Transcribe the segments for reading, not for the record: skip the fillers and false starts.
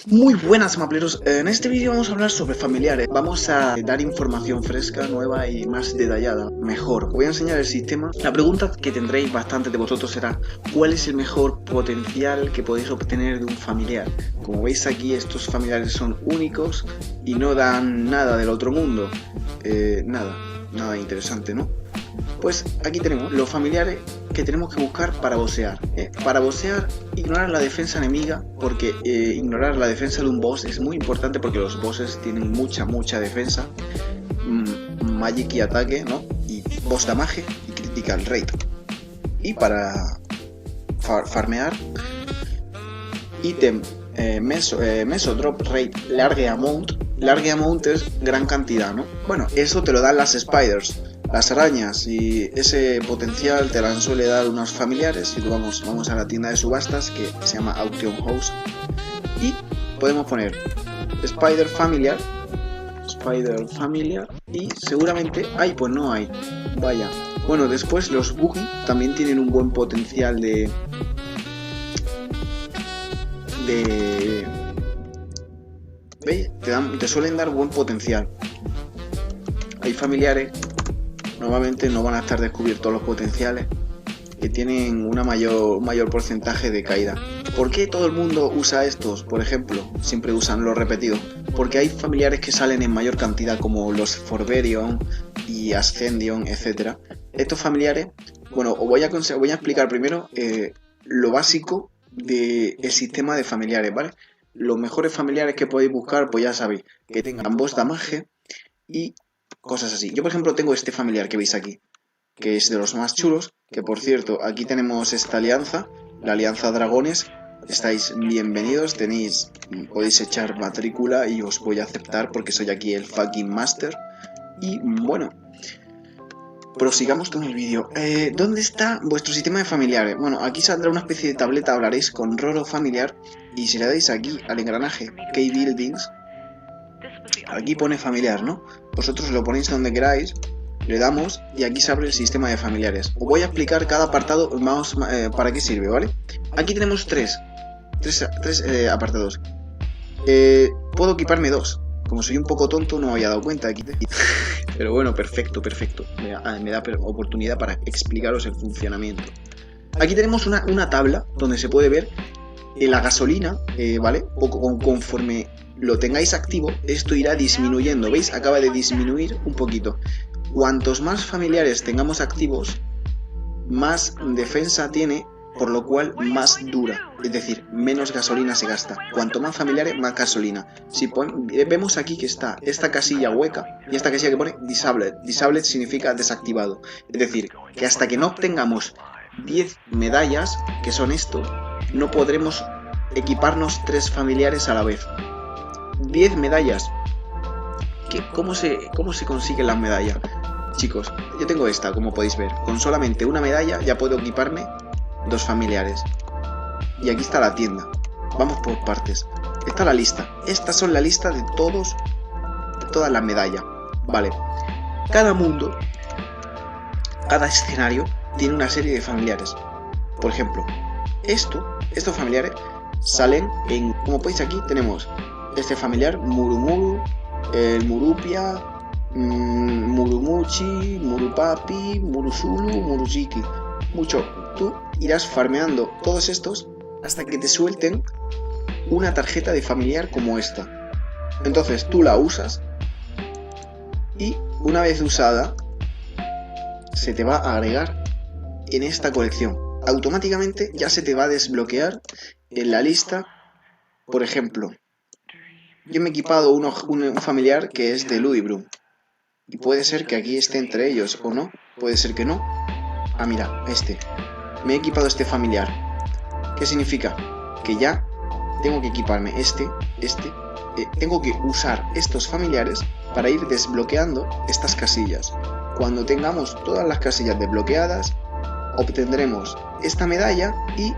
Muy buenas, mapleros. En este vídeo vamos a hablar sobre familiares. Vamos a dar información fresca, nueva y más detallada, mejor. Voy a enseñar el sistema. La pregunta que tendréis bastante de vosotros será: ¿cuál es el mejor potencial que podéis obtener de un familiar? Como veis aquí, estos familiares son únicos y no dan nada del otro mundo. Nada interesante, ¿no? Pues aquí tenemos los familiares que tenemos que buscar para bossear. Para bossear, ignorar la defensa enemiga, porque ignorar la defensa de un boss es muy importante porque los bosses tienen mucha defensa, magic y ataque, ¿no? Y boss damage y critical rate. Y para farmear, ítem meso drop rate large amount. Large amount es gran cantidad, ¿no? Bueno, eso te lo dan las spiders. Las arañas, y ese potencial te la suele dar unos familiares. Y vamos a la tienda de subastas que se llama Auction House y podemos poner Spider Familiar y seguramente hay, pues no hay. Vaya. Bueno, después los Boogie también tienen un buen potencial ¿veis? Te suelen dar buen potencial. Hay familiares. Normalmente no van a estar descubiertos los potenciales, que tienen un mayor porcentaje de caída. ¿Por qué todo el mundo usa estos? Por ejemplo, siempre usan los repetidos. Porque hay familiares que salen en mayor cantidad, como los Forberion y Ascendion, etc. Estos familiares, bueno, os voy a explicar primero lo básico del sistema de familiares, ¿vale? Los mejores familiares que podéis buscar, pues ya sabéis, que tengan boss damage y cosas así. Yo, por ejemplo, tengo este familiar que veis aquí, que es de los más chulos, que por cierto, aquí tenemos esta alianza, la alianza dragones. Estáis bienvenidos, podéis echar matrícula y os voy a aceptar porque soy aquí el fucking master. Y bueno, prosigamos con el vídeo. ¿Dónde está vuestro sistema de familiares? Bueno, aquí saldrá una especie de tableta, hablaréis con Roro familiar, y si le dais aquí al engranaje K-Buildings, aquí pone familiar, ¿no? Vosotros lo ponéis donde queráis, le damos y aquí se abre el sistema de familiares. Os voy a explicar cada apartado para qué sirve, ¿vale? Aquí tenemos tres apartados. Puedo equiparme dos. Como soy un poco tonto no me había dado cuenta aquí. Pero bueno, perfecto. Me da oportunidad para explicaros el funcionamiento. Aquí tenemos una tabla donde se puede ver la gasolina, ¿vale? Conforme lo tengáis activo, esto irá disminuyendo. ¿Veis? Acaba de disminuir un poquito. Cuantos más familiares tengamos activos, más defensa tiene, por lo cual más dura. Es decir, menos gasolina se gasta. Cuanto más familiares, más gasolina. Si vemos aquí que está esta casilla hueca y esta casilla que pone Disabled. Disabled significa desactivado. Es decir, que hasta que no obtengamos 10 medallas, que son esto, no podremos equiparnos 3 familiares a la vez. 10 medallas. ¿Cómo se consiguen las medallas? Chicos, yo tengo esta, como podéis ver. Con solamente una medalla ya puedo equiparme 2 familiares. Y aquí está la tienda. Vamos por partes. Está la lista. Estas son la lista de todas las medallas. Vale. Cada mundo, cada escenario tiene una serie de familiares. Por ejemplo, estos familiares salen en, como veis aquí, tenemos este familiar, Murumuru, el Murupia, Murumuchi, Murupapi, Murusulu, Murujiki. Tú irás farmeando todos estos hasta que te suelten una tarjeta de familiar como esta. Entonces tú la usas y una vez usada se te va a agregar en esta colección. Automáticamente ya se te va a desbloquear en la lista. Por ejemplo, yo me he equipado un familiar que es de Ludibrum y puede ser que aquí esté entre ellos o no, puede ser que no. Ah, mira, me he equipado este familiar. ¿Qué significa? Que ya tengo que equiparme tengo que usar estos familiares para ir desbloqueando estas casillas. Cuando tengamos todas las casillas desbloqueadas, obtendremos esta medalla y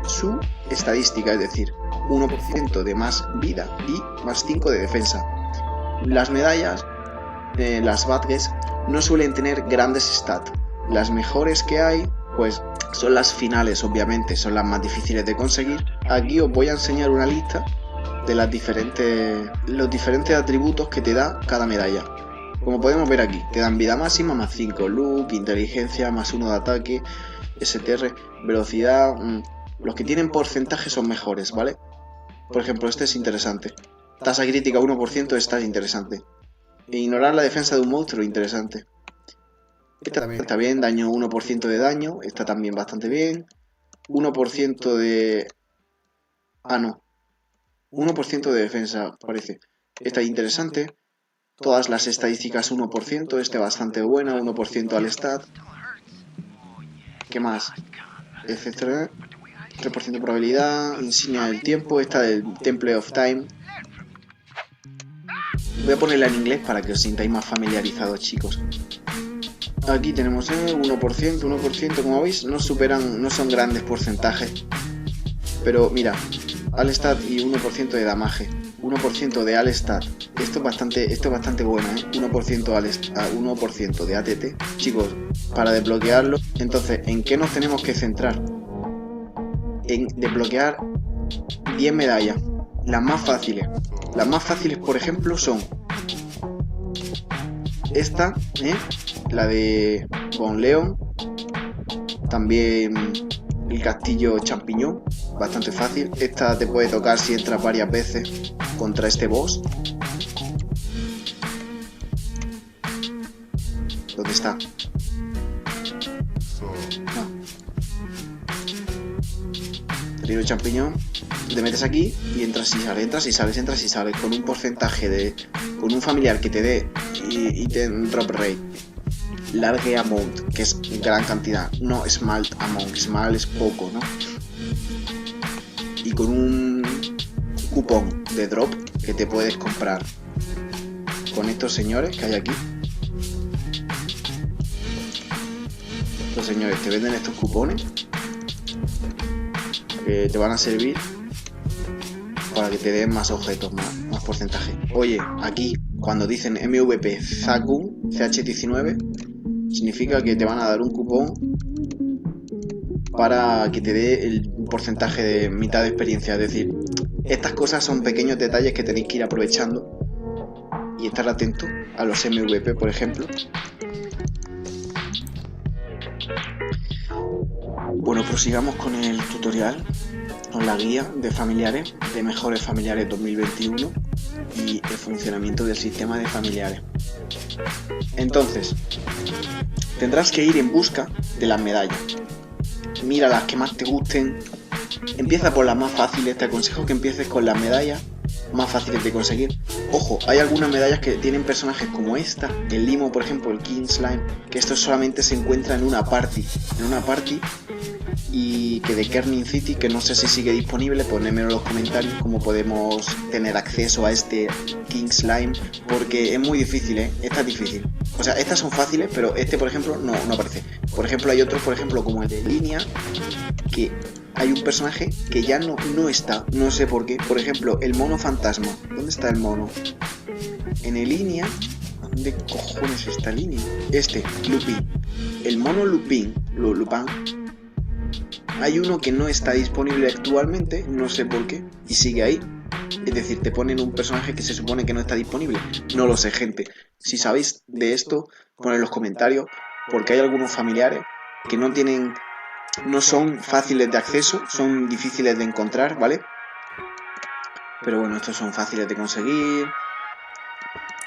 su estadística, es decir, 1% de más vida y más 5 de defensa. Las medallas, las badges, no suelen tener grandes stats. Las mejores que hay, pues son las finales, obviamente, son las más difíciles de conseguir. Aquí os voy a enseñar una lista de los diferentes atributos que te da cada medalla. Como podemos ver aquí, te dan vida máxima más 5, look, inteligencia más 1 de ataque, STR, velocidad. Los que tienen porcentaje son mejores, ¿vale? Por ejemplo, este es interesante. Tasa crítica 1%, esta es interesante. Ignorar la defensa de un monstruo, interesante. Esta también está bien, daño 1% de daño, está también bastante bien. 1% de... Ah, no. 1% de defensa, parece. Esta es interesante. Todas las estadísticas 1%, este bastante buena, 1% al stat. ¿Qué más? Etcétera. 3% de probabilidad, insignia del tiempo, esta del Temple of Time. Voy a ponerla en inglés para que os sintáis más familiarizados, chicos. Aquí tenemos 1%, como veis, no son grandes porcentajes. Pero mira, all stat y 1% de damage, 1% de all stat. Esto es bastante bueno, 1% de ATT. Chicos, para desbloquearlo, entonces, ¿en qué nos tenemos que centrar? En desbloquear 10 medallas, las más fáciles. Las más fáciles, por ejemplo, son esta, la de Von Leon, también el castillo champiñón, bastante fácil. Esta te puede tocar si entras varias veces contra este boss. ¿Dónde está? El champiñón, te metes aquí y entras y sales, con un porcentaje con un familiar que te dé item drop rate, large amount, que es gran cantidad, no small amount, small es poco, ¿no? Y con un cupón de drop que te puedes comprar con estos señores que hay aquí. Estos señores te venden estos cupones que te van a servir para que te den más objetos, más porcentaje. Oye, aquí cuando dicen MVP Zakun CH19 significa que te van a dar un cupón para que te dé el porcentaje de mitad de experiencia. Es decir, estas cosas son pequeños detalles que tenéis que ir aprovechando y estar atento a los MVP, por ejemplo. Bueno, prosigamos con el tutorial, con la guía de familiares, de mejores familiares 2021 y el funcionamiento del sistema de familiares. Entonces, tendrás que ir en busca de las medallas. Mira las que más te gusten. Empieza por las más fáciles, te aconsejo que empieces con las medallas más fáciles de conseguir. Ojo, hay algunas medallas que tienen personajes como esta, el Limo, por ejemplo, el King Slime, que esto solamente se encuentra en una party, y que de Kerning City, que no sé si sigue disponible, ponedmelo en los comentarios cómo podemos tener acceso a este King Slime, porque es muy difícil, esta es difícil. O sea, estas son fáciles, pero este, por ejemplo, no aparece. Por ejemplo, hay otros, por ejemplo, como el de Línea, que hay un personaje que ya no está, no sé por qué. Por ejemplo, el mono fantasma. ¿Dónde está el mono? En el Línea. ¿Dónde cojones está Línea? Este, Lupin. El mono Lupin. Hay uno que no está disponible actualmente, no sé por qué, y sigue ahí. Es decir, te ponen un personaje que se supone que no está disponible. No lo sé, gente. Si sabéis de esto, poned en los comentarios, porque hay algunos familiares que no son fáciles de acceso, son difíciles de encontrar, ¿vale? Pero bueno, estos son fáciles de conseguir.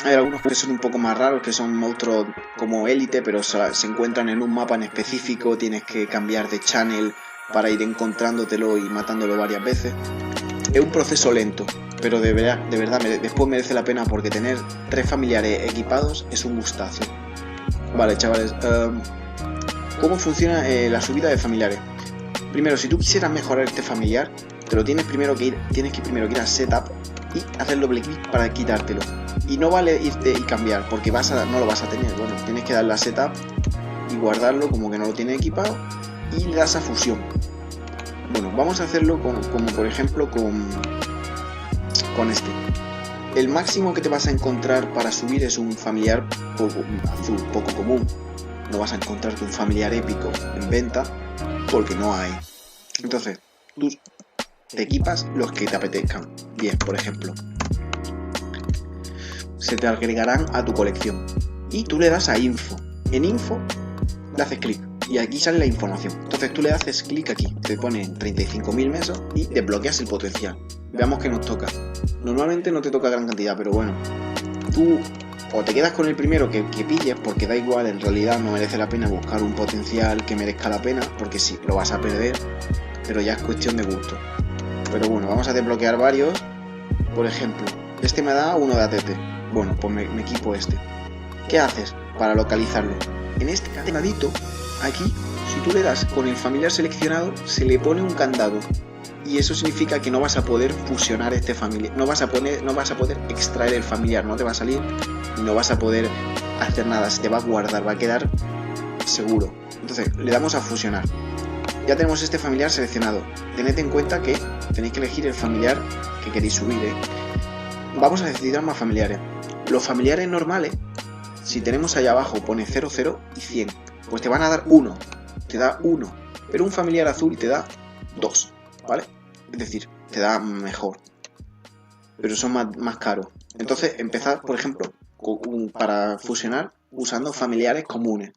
Hay algunos que son un poco más raros, que son monstruos como élite, pero se encuentran en un mapa en específico, tienes que cambiar de channel para ir encontrándotelo y matándolo varias veces. Es un proceso lento, pero de verdad después merece la pena, porque tener 3 familiares equipados es un gustazo. Vale, chavales, ¿cómo funciona la subida de familiares? Primero, si tú quisieras mejorar este familiar, tienes que primero ir a Setup y hacer doble clic para quitártelo. Y no vale irte y cambiar, porque no lo vas a tener. Bueno, tienes que darle a Setup y guardarlo como que no lo tienes equipado, y le das a fusión. Bueno, vamos a hacerlo como por ejemplo con este. El máximo que te vas a encontrar para subir es un familiar poco común. No vas a encontrarte un familiar épico en venta, porque no hay. Entonces, tú te equipas los que te apetezcan. Bien, por ejemplo, se te agregarán a tu colección y tú le das a info. En info le haces clic y aquí sale la información. Entonces tú le haces clic aquí, te ponen 35.000 mesos y desbloqueas el potencial. Veamos qué nos toca. Normalmente no te toca gran cantidad, pero bueno, tú o te quedas con el primero que pilles, porque da igual, en realidad no merece la pena buscar un potencial que merezca la pena, porque sí, lo vas a perder, pero ya es cuestión de gusto. Pero bueno, vamos a desbloquear varios. Por ejemplo, este me da uno de ATT. Bueno, pues me equipo este. ¿Qué haces para localizarlo? En este cadenadito, aquí, si tú le das con el familiar seleccionado, se le pone un candado. Y eso significa que no vas a poder fusionar este familiar, no vas a poder extraer el familiar, no te va a salir y no vas a poder hacer nada, se te va a guardar, va a quedar seguro. Entonces le damos a fusionar. Ya tenemos este familiar seleccionado. Tened en cuenta que tenéis que elegir el familiar que queréis subir, Vamos a necesitar más familiares. Los familiares normales, si tenemos allá abajo pone 0, 0 y 100, pues te van a dar 1, te da 1, pero un familiar azul te da 2. ¿Vale? Es decir, te da mejor, pero son más caros. Entonces, empezar, por ejemplo, para fusionar usando familiares comunes.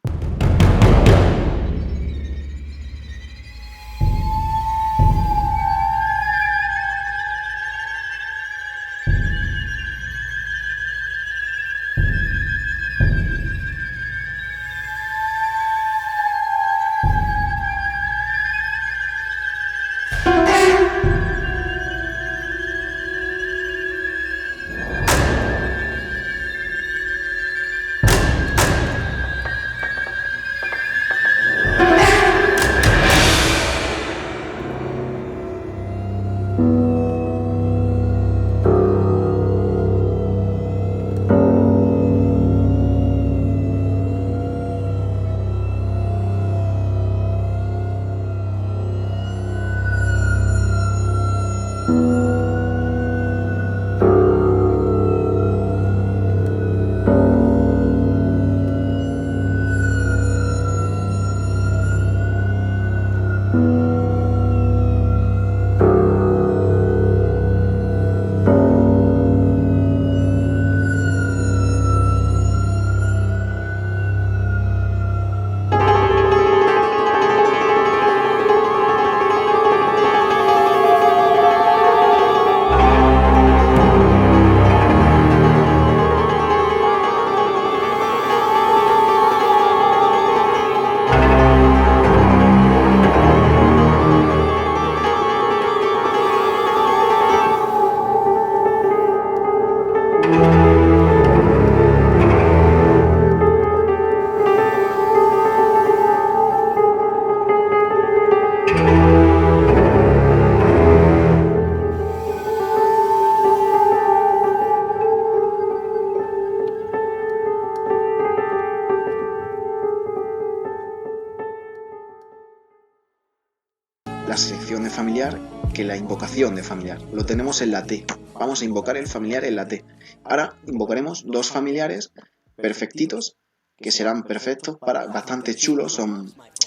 La selección de familiar que la invocación de familiar. Lo tenemos en la T. Vamos a invocar el familiar en la T. Ahora invocaremos dos familiares perfectitos, que serán perfectos para bastante chulos.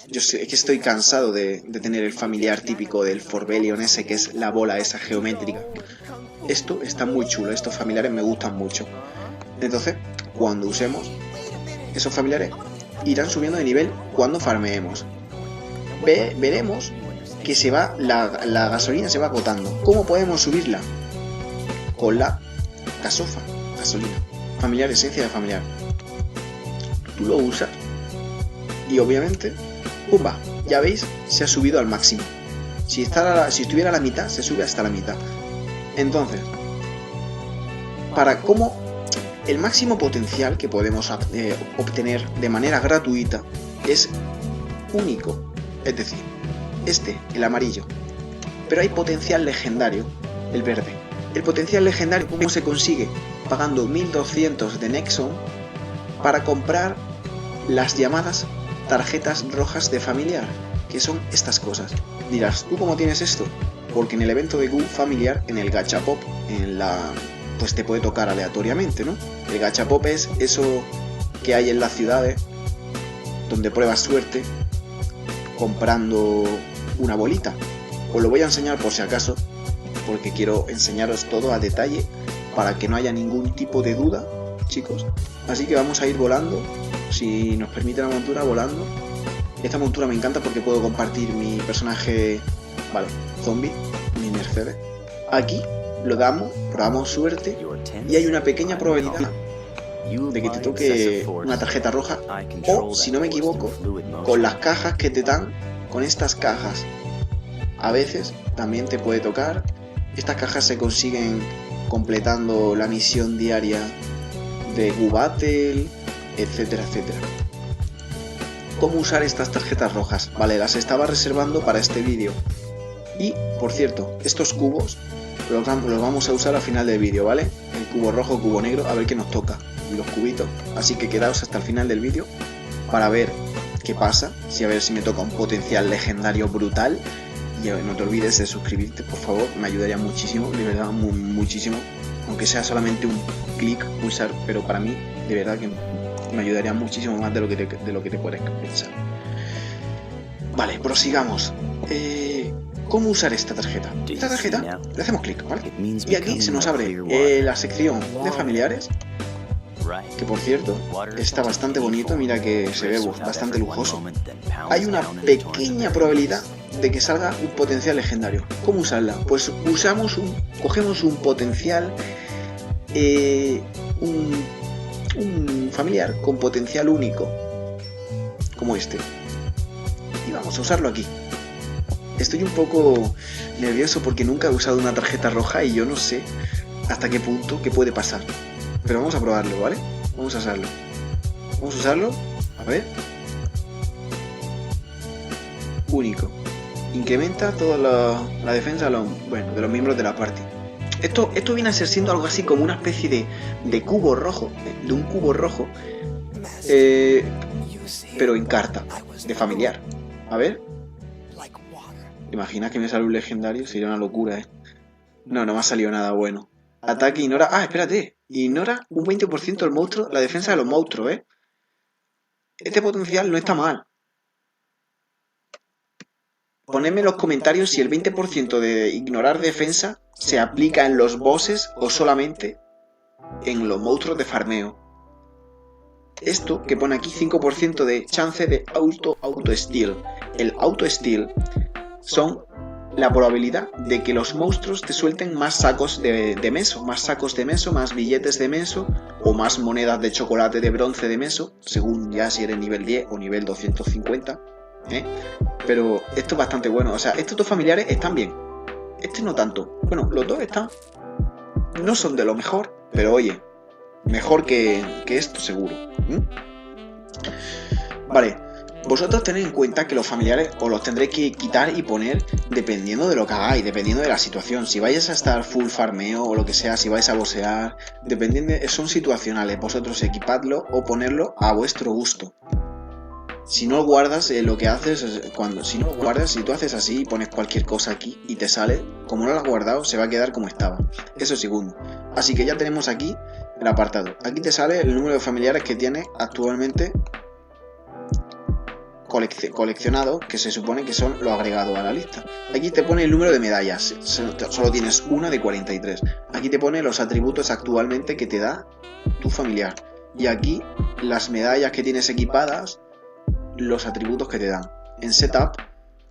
Yo sé que estoy cansado de tener el familiar típico del Forbelion ese, que es la bola esa geométrica. Esto está muy chulo, estos familiares me gustan mucho. Entonces, cuando usemos esos familiares, irán subiendo de nivel cuando farmeemos. Veremos que la gasolina se va agotando. ¿Cómo podemos subirla? Con la gasolina. Familiar, esencia de familiar. Tú lo usas y obviamente, ¡pumba! Ya veis, se ha subido al máximo. Si estuviera a la mitad, se sube hasta la mitad. Entonces, el máximo potencial que podemos obtener de manera gratuita es único, es decir, el amarillo. Pero hay potencial legendario, el verde. El potencial legendario, ¿cómo se consigue? Pagando 1200 de Nexon para comprar las llamadas tarjetas rojas de familiar, que son estas cosas. Dirás, ¿tú cómo tienes esto? Porque en el evento de Gu familiar, en el gachapop, pues te puede tocar aleatoriamente, ¿no? El gachapop es eso que hay en las ciudades, donde pruebas suerte comprando una bolita. Os lo voy a enseñar por si acaso, porque quiero enseñaros todo a detalle para que no haya ningún tipo de duda, chicos. Así que vamos a ir volando, si nos permite la montura, volando. Esta montura me encanta porque puedo compartir mi personaje, vale, zombie, mi Mercedes. Aquí lo damos, probamos suerte y hay una pequeña probabilidad de que te toque una tarjeta roja, o si no me equivoco, con las cajas que te dan, con estas cajas a veces también te puede tocar. Estas cajas se consiguen completando la misión diaria de Q-Battle, etcétera, etcétera. ¿Cómo usar estas tarjetas rojas? Vale, las estaba reservando para este vídeo. Y, por cierto, estos cubos los vamos a usar al final del vídeo, ¿vale? El cubo rojo, el cubo negro, a ver qué nos toca, los cubitos. Así que quedaos hasta el final del vídeo para ver qué pasa, a ver si me toca un potencial legendario brutal. Y no te olvides de suscribirte, por favor, me ayudaría muchísimo, de verdad, muchísimo. Aunque sea solamente un clic, pulsar, pero para mí, de verdad que me ayudaría muchísimo más de lo que te puedes pensar. Vale, prosigamos. ¿Cómo usar esta tarjeta? Esta tarjeta, le hacemos clic, ¿vale? Y aquí se nos abre la sección de familiares, que por cierto está bastante bonito, mira que se ve bastante lujoso. Hay una pequeña probabilidad de que salga un potencial legendario. ¿Cómo usarla? Pues cogemos un potencial, un familiar con potencial único, como este, y vamos a usarlo aquí. Estoy un poco nervioso porque nunca he usado una tarjeta roja y yo no sé hasta qué punto, qué puede pasar. Pero vamos a probarlo, ¿vale? Vamos a usarlo. Vamos a usarlo. A ver. Único. Incrementa toda la defensa de los miembros de la party. Esto viene a ser siendo algo así como una especie de cubo rojo. De un cubo rojo. Pero en carta. De familiar. A ver. ¿Imaginas que me sale un legendario? Sería una locura, ¿eh? No me ha salido nada bueno. Ataque, ignora... Ah, espérate. Ignora un 20% del monstruo, la defensa de los monstruos, ¿eh? Este potencial no está mal. Ponedme en los comentarios si el 20% de ignorar defensa se aplica en los bosses o solamente en los monstruos de farmeo. Esto que pone aquí 5% de chance de auto-steal. El auto-steal son la probabilidad de que los monstruos te suelten más sacos de meso, más billetes de meso o más monedas de chocolate de bronce de meso, según ya si eres nivel 10 o nivel 250, ¿eh? Pero esto es bastante bueno, o sea, estos dos familiares están bien, este no tanto. Bueno, los dos no son de lo mejor, pero oye, mejor que esto seguro. Vale. Vosotros tened en cuenta que los familiares os los tendréis que quitar y poner dependiendo de lo que hagáis, dependiendo de la situación. Si vais a estar full farmeo o lo que sea, si vais a bosear, dependiendo, son situacionales. Vosotros equipadlo o ponerlo a vuestro gusto. Si no guardas lo que haces, si tú haces así y pones cualquier cosa aquí y te sale, como no lo has guardado, se va a quedar como estaba. Eso es segundo. Así que ya tenemos aquí el apartado. Aquí te sale el número de familiares que tienes actualmente coleccionados, que se supone que son los agregados a la lista. Aquí te pone el número de medallas, solo tienes una de 43. Aquí te pone los atributos actualmente que te da tu familiar. Y aquí las medallas que tienes equipadas, los atributos que te dan. En setup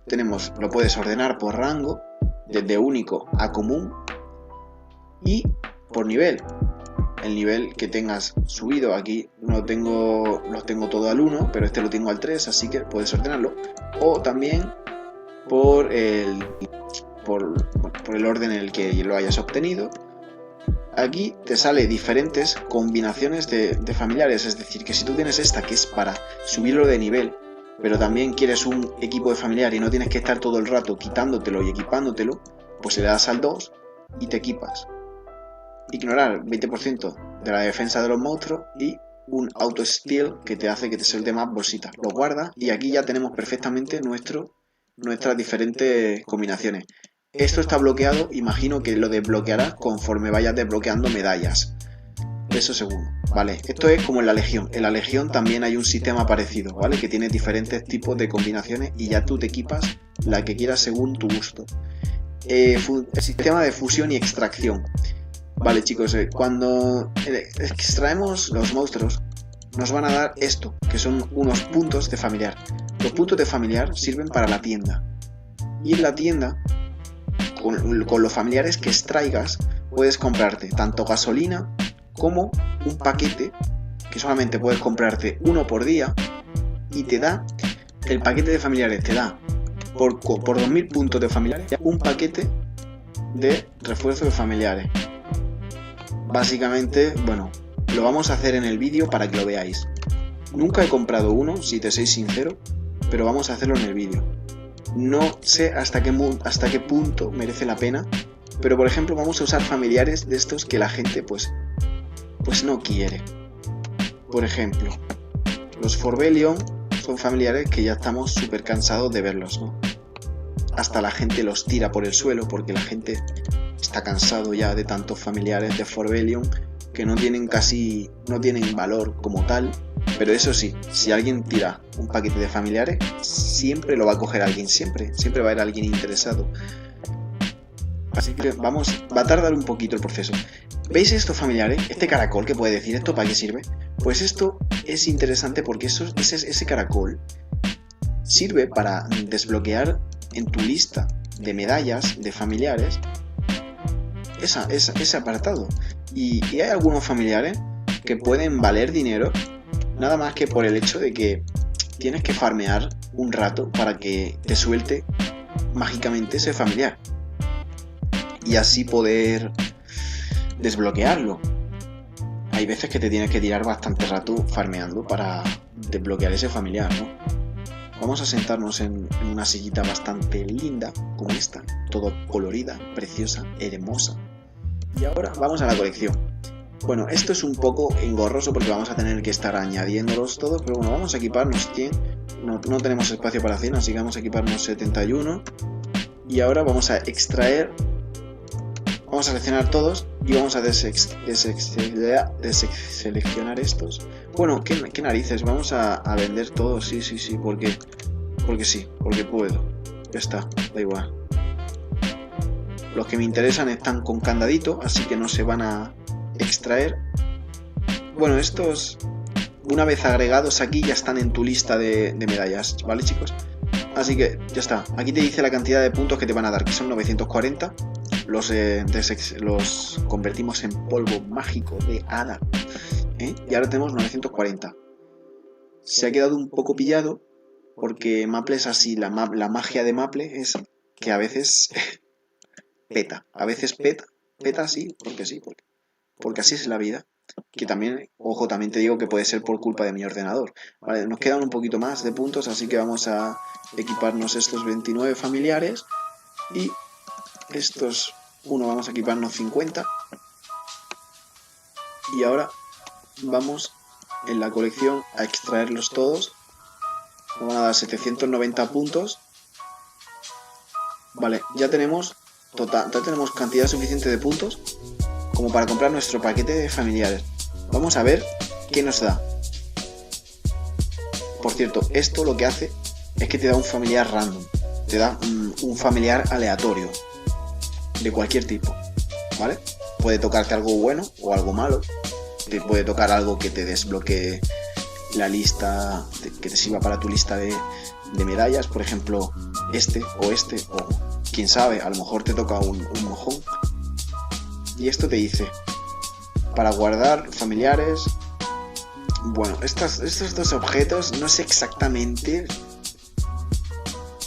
tenemos, lo puedes ordenar por rango, desde único a común y por nivel. El nivel que tengas subido, aquí los tengo todo al 1, pero este lo tengo al 3, así que puedes ordenarlo. O también por el orden en el que lo hayas obtenido. Aquí te sale diferentes combinaciones de familiares, es decir, que si tú tienes esta que es para subirlo de nivel, pero también quieres un equipo de familiar y no tienes que estar todo el rato quitándotelo y equipándotelo, pues le das al 2 y te equipas. Ignorar 20% de la defensa de los monstruos y un auto-steal que te hace que te suelte más bolsitas. Lo guardas y aquí ya tenemos perfectamente nuestras diferentes combinaciones. Esto está bloqueado, imagino que lo desbloquearás conforme vayas desbloqueando medallas. Eso seguro, ¿vale? Esto es como en la Legión. En la Legión también hay un sistema parecido, ¿vale? Que tiene diferentes tipos de combinaciones y ya tú te equipas la que quieras según tu gusto. el sistema de fusión y extracción. Vale, chicos, cuando extraemos los monstruos, nos van a dar esto, que son unos puntos de familiar. Los puntos de familiar sirven para la tienda. Y en la tienda, con los familiares que extraigas, puedes comprarte tanto gasolina como un paquete, que solamente puedes comprarte uno por día, y te da, el paquete de familiares te da, por 2000 puntos de familiares, un paquete de refuerzo de familiares. Básicamente, bueno, lo vamos a hacer en el vídeo para que lo veáis. Nunca he comprado uno, si te soy sincero, pero vamos a hacerlo en el vídeo. No sé hasta qué punto merece la pena, pero por ejemplo vamos a usar familiares de estos que la gente pues no quiere. Por ejemplo, los Forbelion son familiares que ya estamos súper cansados de verlos, ¿no? Hasta la gente los tira por el suelo porque la gente está cansado ya de tantos familiares de Forbelion que no tienen valor como tal. Pero eso sí, si alguien tira un paquete de familiares, siempre lo va a coger alguien, siempre va a haber alguien interesado. Así que va a tardar un poquito el proceso. ¿Veis estos familiares? Este caracol que puede decir, ¿esto para qué sirve? Pues esto es interesante porque ese caracol sirve para desbloquear en tu lista de medallas de familiares ese apartado. Y hay algunos familiares que pueden valer dinero nada más que por el hecho de que tienes que farmear un rato para que te suelte mágicamente ese familiar y así poder desbloquearlo. Hay veces que te tienes que tirar bastante rato farmeando para desbloquear ese familiar, ¿no? Vamos a sentarnos en una sillita bastante linda como esta, todo colorida, preciosa, hermosa. Y ahora vamos a la colección. Bueno, esto es un poco engorroso porque vamos a tener que estar añadiéndolos todos, pero bueno, vamos a equiparnos 100. No tenemos espacio para 100, así que vamos a equiparnos 71. Y ahora vamos a extraer, vamos a seleccionar todos y vamos a deseleccionar estos. Bueno, ¿qué narices? Vamos a vender todos, sí, porque puedo. Ya está, da igual. Los que me interesan están con candadito, así que no se van a extraer. Bueno, estos una vez agregados aquí ya están en tu lista de medallas, ¿vale, chicos? Así que ya está, aquí te dice la cantidad de puntos que te van a dar, que son 940. Los convertimos en polvo mágico de hada, y ahora tenemos 940. Se ha quedado un poco pillado porque Maple es así, la magia de Maple es que a veces peta así, porque así es la vida. Que también, ojo, también te digo que puede ser por culpa de mi ordenador. Vale, nos quedan un poquito más de puntos, así que vamos a equiparnos estos 29 familiares. Y estos, vamos a equiparnos 50. Y ahora vamos en la colección a extraerlos todos. Nos van a dar 790 puntos. Vale, ya tenemos cantidad suficiente de puntos como para comprar nuestro paquete de familiares. Vamos a ver qué nos da. Por cierto, esto lo que hace es que te da un familiar random. Te da un familiar aleatorio de cualquier tipo, ¿vale? Puede tocarte algo bueno o algo malo. Te puede tocar algo que te desbloquee la lista, que te sirva para tu lista de medallas. Por ejemplo, o quién sabe, a lo mejor te toca un mojón. Y esto te dice, para guardar familiares. Bueno, estos dos objetos no sé exactamente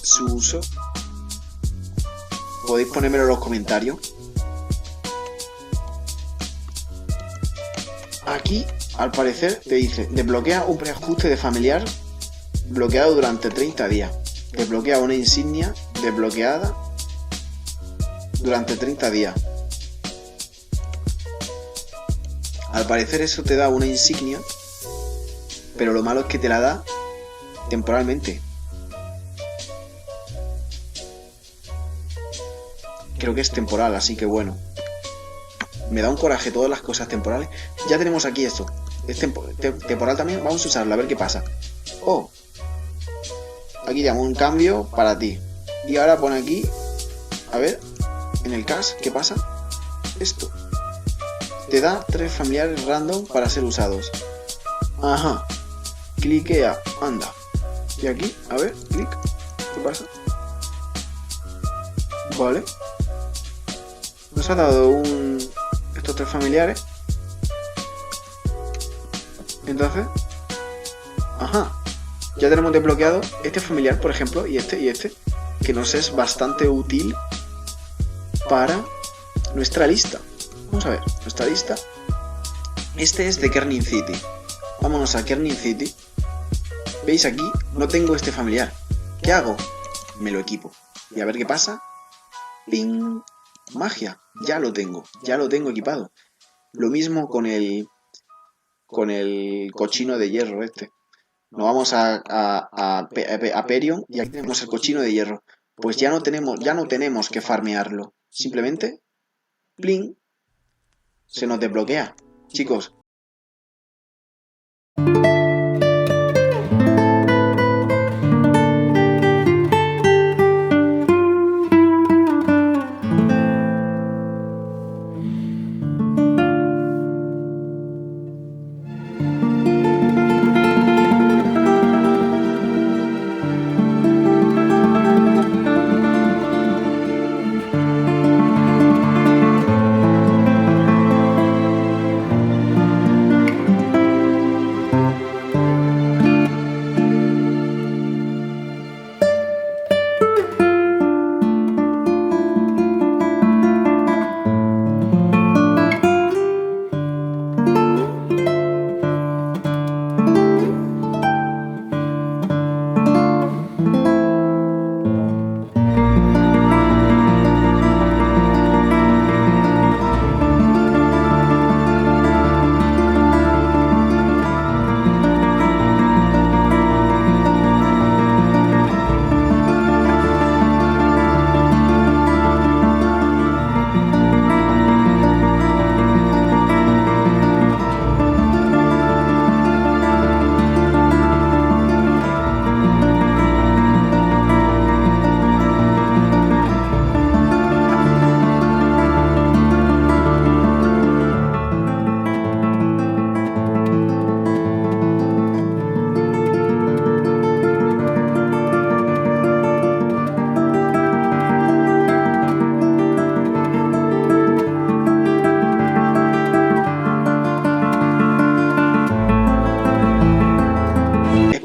su uso. Podéis ponérmelo en los comentarios. Aquí, al parecer, te dice, desbloquea un preajuste de familiar bloqueado durante 30 días. Desbloquea una insignia desbloqueada durante 30 días. Al parecer eso te da una insignia, pero lo malo es que te la da temporalmente. Creo que es temporal, así que bueno. Me da un coraje todas las cosas temporales. Ya tenemos aquí esto. Es temporal también. Vamos a usarlo, a ver qué pasa. Oh. Aquí llamo un cambio para ti. Y ahora pone aquí. A ver. en el cash, ¿qué pasa? Esto. Te da 3 familiares random para ser usados. Ajá. Cliquea, anda. Y aquí, a ver, clic. ¿Qué pasa? Vale. Nos ha dado estos 3 familiares. Entonces, ajá. Ya tenemos desbloqueado este familiar, por ejemplo, y este, que nos es bastante útil para nuestra lista. Vamos a ver, nuestra lista. Este es de Kerning City. Vámonos a Kerning City. ¿Veis aquí? No tengo este familiar. ¿Qué hago? Me lo equipo. Y a ver qué pasa. ¡Ping! Magia. Ya lo tengo equipado. Lo mismo con el cochino de hierro este. Nos vamos a Perion y aquí tenemos el cochino de hierro. Pues ya no tenemos que farmearlo. Simplemente, ¡pling! Se nos desbloquea. Chicos.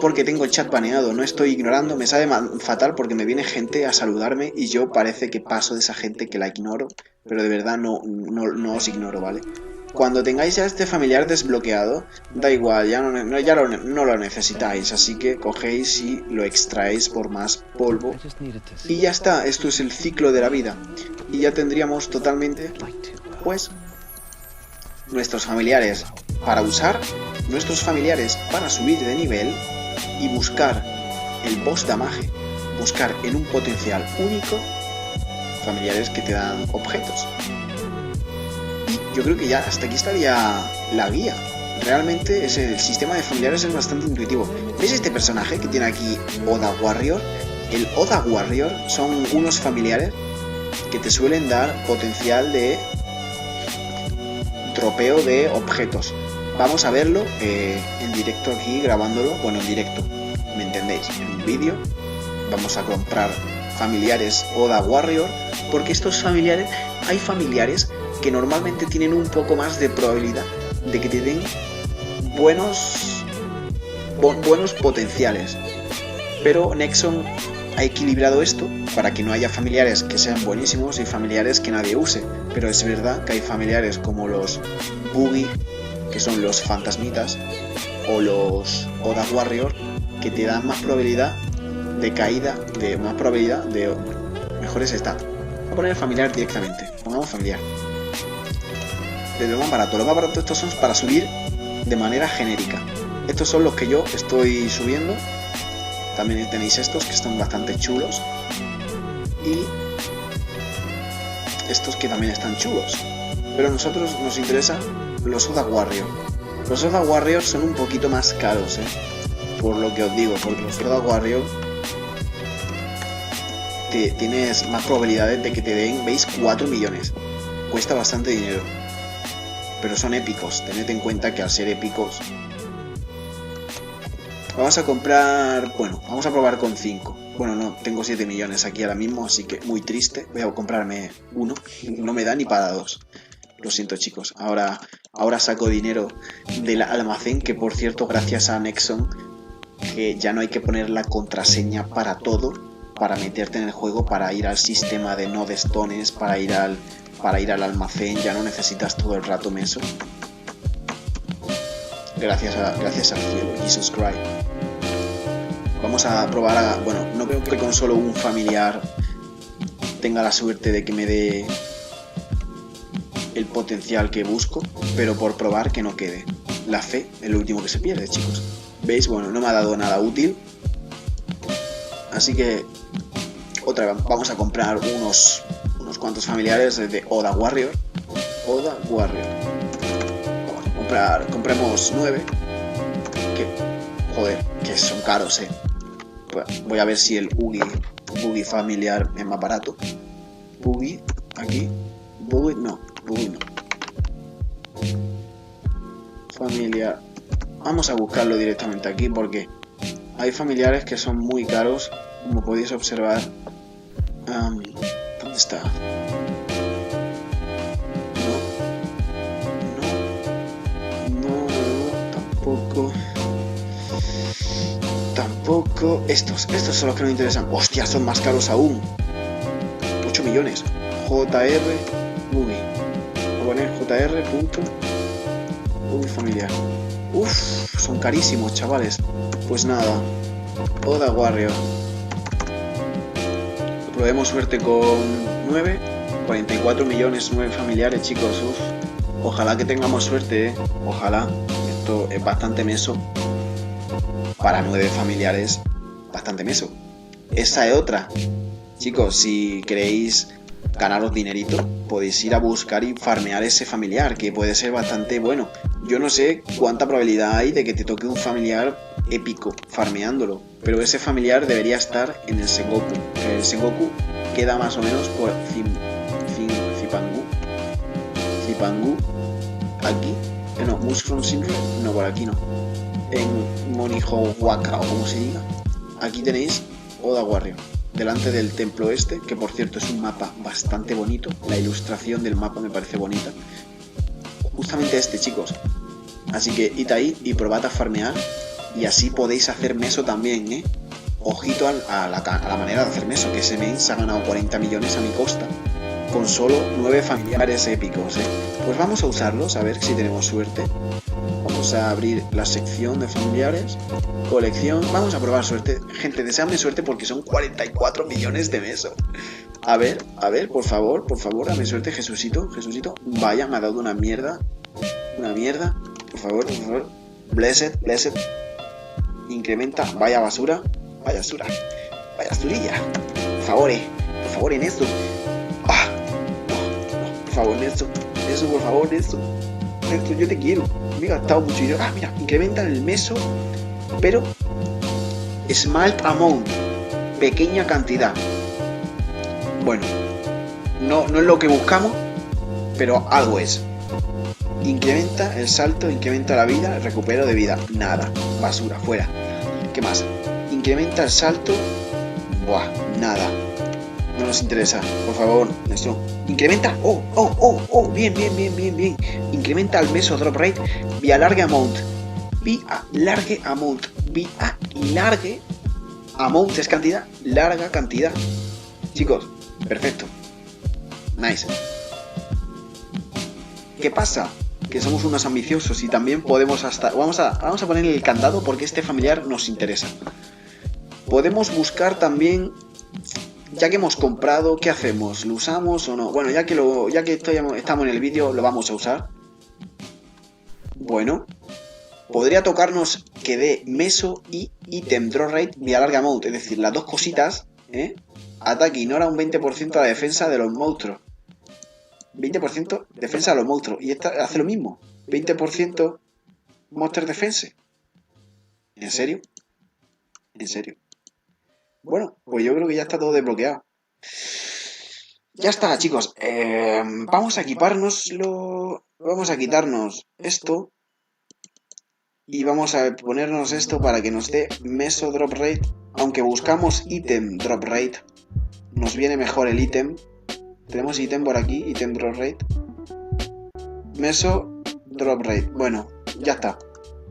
Porque tengo el chat baneado, no estoy ignorando, me sabe fatal porque me viene gente a saludarme y yo parece que paso de esa gente que la ignoro, pero de verdad no os ignoro, ¿vale? Cuando tengáis ya este familiar desbloqueado, da igual, ya no lo necesitáis, así que cogéis y lo extraéis por más polvo y ya está, esto es el ciclo de la vida y ya tendríamos totalmente, pues, nuestros familiares para usar, nuestros familiares para subir de nivel y buscar el boss damage, buscar en un potencial único familiares que te dan objetos. Y yo creo que ya hasta aquí estaría la guía. Realmente el sistema de familiares es bastante intuitivo. ¿Ves este personaje que tiene aquí Oda Warrior? El Oda Warrior son unos familiares que te suelen dar potencial de tropeo de objetos. Vamos a verlo en directo aquí, grabándolo, bueno, en directo, ¿me entendéis? En un vídeo. Vamos a comprar familiares Oda Warrior, porque estos familiares, hay familiares que normalmente tienen un poco más de probabilidad de que te den buenos potenciales. Pero Nexon ha equilibrado esto para que no haya familiares que sean buenísimos y familiares que nadie use. Pero es verdad que hay familiares como los Boogie, que son los fantasmitas, o los Oda Warrior, que te dan más probabilidad de caída, más probabilidad de mejores stats. Voy a poner familiar directamente, pongamos familiar. De lo más barato estos son para subir de manera genérica. Estos son los que yo estoy subiendo. También tenéis estos que están bastante chulos. Y estos que también están chulos. Pero a nosotros nos interesan los Oda Warrior. Los Oda Warrior son un poquito más caros, por lo que os digo, porque los Oda Warrior tienes más probabilidades de que te den, ¿veis? 4 millones. Cuesta bastante dinero. Pero son épicos. Tened en cuenta que al ser épicos... Vamos a comprar... Bueno, vamos a probar con 5. Bueno, no, tengo 7 millones aquí ahora mismo, así que muy triste. Voy a comprarme uno. No me da ni para 2. Lo siento, chicos. Ahora saco dinero del almacén, que por cierto, gracias a Nexon, que ya no hay que poner la contraseña para todo, para meterte en el juego, para ir al sistema de Nodestones, para ir al almacén, ya no necesitas todo el rato meso. Gracias al cielo, Jesus Christ. Vamos a probar bueno, no creo que con solo un familiar tenga la suerte de que me dé el potencial que busco, pero por probar que no quede. La fe es lo último que se pierde, chicos. ¿Veis? Bueno, no me ha dado nada útil. Así que vamos a comprar unos cuantos familiares de Oda Warrior. Oda Warrior. Compremos 9. Joder, que son caros, Voy a ver si el Buggy familiar es más barato. Buggy, aquí. Buggy no. Familiar. Vamos a buscarlo directamente aquí porque hay familiares que son muy caros, como podéis observar. ¿Dónde está? No, tampoco. Estos son los que nos interesan. Hostia, son más caros aún. 8 millones. JR Buggy. Voy a poner JR. Buggy familiar. Uff, son carísimos, chavales. Pues nada. Oda Warrior. Probemos suerte con 9. 44 millones, 9 familiares, chicos. Uf. Ojalá que tengamos suerte, Ojalá. Esto es bastante meso. Para 9 familiares, bastante meso. Esa es otra. Chicos, si queréis ganaros dinerito, podéis ir a buscar y farmear ese familiar, que puede ser bastante bueno. Yo no sé cuánta probabilidad hay de que te toque un familiar épico farmeándolo, pero ese familiar debería estar en el Sengoku. El Sengoku queda más o menos por Zipangu. Aquí. No, Mushroom Simple. No, por aquí no. En Moniho Waka, o como se diga. Aquí tenéis Oda Warrior. Delante del templo este, que por cierto es un mapa bastante bonito. La ilustración del mapa me parece bonita. Justamente este, chicos. Así que id ahí y probad a farmear. Y así podéis hacer meso también, Ojito a la manera de hacer meso, que ese main se ha ganado 40 millones a mi costa. Con solo 9 familiares épicos, Pues vamos a usarlos, a ver si tenemos suerte. Vamos a abrir la sección de familiares. Colección. Vamos a probar suerte. Gente, deseadme suerte porque son 44 millones de meso. A ver, por favor, dame suerte, Jesucito. Vaya, me ha dado una mierda. Por favor. Blessed. Incrementa. Vaya basura. Vaya basurilla. Por favor, en esto. No, por favor, Néstor. Néstor, yo te quiero. Me he gastado mucho dinero. Mira, incrementa el meso, pero small amount, pequeña cantidad. Bueno, no es lo que buscamos, pero algo es. Incrementa el salto, incrementa la vida, el recupero de vida. Nada, basura, fuera. ¿Qué más? Incrementa el salto. Nada. No nos interesa, por favor, Néstor. Incrementa. Bien. Incrementa el meso drop rate vía large amount. Amount es cantidad, larga cantidad. Chicos, perfecto. Nice. ¿Qué pasa? Que somos unos ambiciosos y también podemos hasta... Vamos a poner el candado porque este familiar nos interesa. Podemos buscar también... Ya que hemos comprado, ¿qué hacemos? ¿Lo usamos o no? Bueno, ya que estamos en el vídeo, lo vamos a usar. Bueno, podría tocarnos que dé meso y item draw rate vía larga amount, es decir, las dos cositas, Ataque ignora un 20% a la defensa de los monstruos. 20% defensa de los monstruos. Y esta hace lo mismo. 20% monster defense. ¿En serio? Bueno, pues yo creo que ya está todo desbloqueado. Ya está, chicos. Vamos a equipárnoslo. Vamos a quitarnos esto. Y vamos a ponernos esto para que nos dé Meso Drop Rate. Aunque buscamos ítem Drop Rate, nos viene mejor el ítem. Tenemos ítem por aquí, ítem Drop Rate. Meso Drop Rate. Bueno, ya está.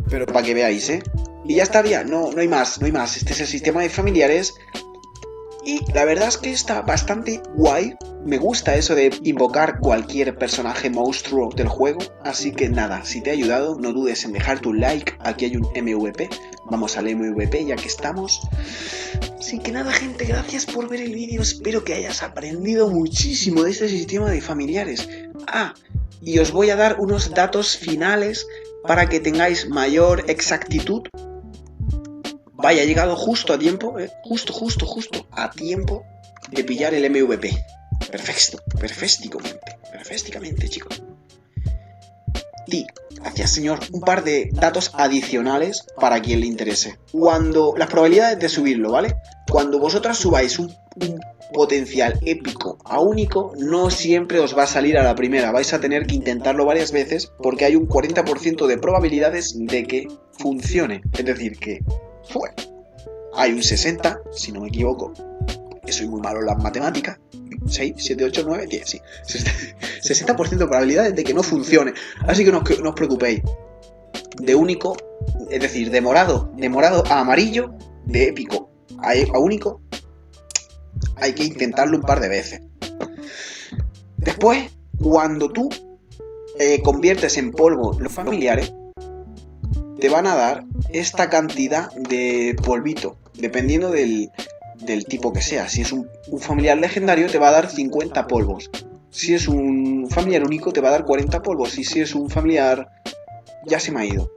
Pero para que veáis, ¿eh? Y ya estaría, no hay más, no hay más. Este es el sistema de familiares. Y la verdad es que está bastante guay. Me gusta eso de invocar cualquier personaje monstruo del juego. Así que nada, si te ha ayudado, no dudes en dejar tu like. Aquí hay un MVP. Vamos al MVP ya que estamos. Así que nada, gente, gracias por ver el vídeo. Espero que hayas aprendido muchísimo de este sistema de familiares. Y os voy a dar unos datos finales para que tengáis mayor exactitud. Vaya, he llegado justo a tiempo, justo a tiempo de pillar el MVP. Perfectamente, chicos. Y, gracias señor, un par de datos adicionales para quien le interese. Las probabilidades de subirlo, ¿vale? Cuando vosotros subáis un potencial épico a único, no siempre os va a salir a la primera. Vais a tener que intentarlo varias veces porque hay un 40% de probabilidades de que funcione. Es decir, que hay un 60, si no me equivoco, que soy muy malo en las matemáticas, 6, 7, 8, 9, 10, sí, 60% de probabilidades de que no funcione, así que no os preocupéis. De único, es decir, de morado a amarillo, de épico a único, hay que intentarlo un par de veces. Después, cuando tú conviertes en polvo los familiares, te van a dar esta cantidad de polvito, dependiendo del tipo que sea. Si es un familiar legendario, te va a dar 50 polvos. Si es un familiar único, te va a dar 40 polvos. Y si es un familiar... Ya se me ha ido,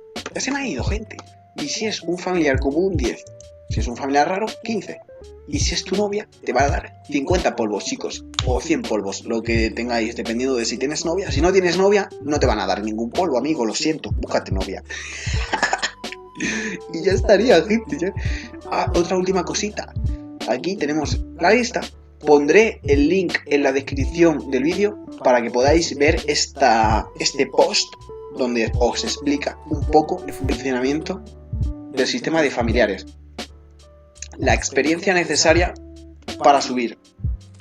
gente. Y si es un familiar común, 10. Si es un familiar raro, 15. Y si es tu novia, te va a dar 50 polvos, chicos. O 100 polvos, lo que tengáis, dependiendo de si tienes novia. Si no tienes novia, no te van a dar ningún polvo, amigo, lo siento. Búscate novia. Y ya estaría, gente. Otra última cosita. Aquí tenemos la lista. Pondré el link en la descripción del vídeo para que podáis ver este post donde os explica un poco el funcionamiento del sistema de familiares. La experiencia necesaria para subir.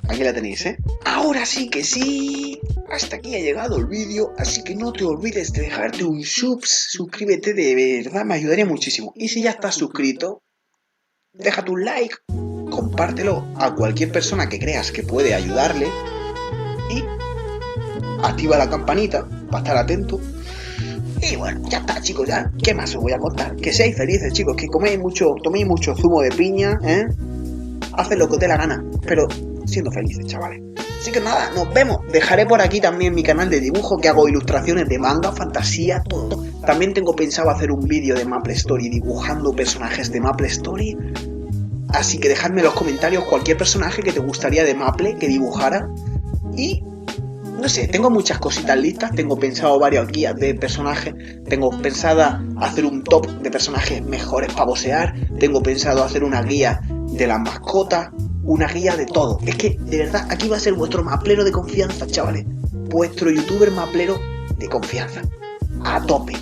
Aquí la tenéis, ¿eh? Ahora sí que sí. Hasta aquí ha llegado el vídeo, así que no te olvides de dejarte un suscríbete, de verdad me ayudaría muchísimo. Y si ya estás suscrito, déjate un like, compártelo a cualquier persona que creas que puede ayudarle y activa la campanita para estar atento. Y bueno, ya está, chicos, ya. ¿Qué más os voy a contar? Que seáis felices, chicos, que toméis mucho zumo de piña, haced lo que os dé la gana, pero siendo felices, chavales. Así que nada, nos vemos. Dejaré por aquí también mi canal de dibujo, que hago ilustraciones de manga, fantasía, todo. También tengo pensado hacer un vídeo de Maple Story dibujando personajes de Maple Story. Así que dejadme en los comentarios cualquier personaje que te gustaría de Maple que dibujara. Y no sé, tengo muchas cositas listas. Tengo pensado varias guías de personajes. Tengo pensado hacer un top de personajes mejores para boxear. Tengo pensado hacer una guía de las mascotas. Una guía de todo. Es que, de verdad, aquí va a ser vuestro maplero de confianza, chavales. Vuestro youtuber maplero de confianza. A tope.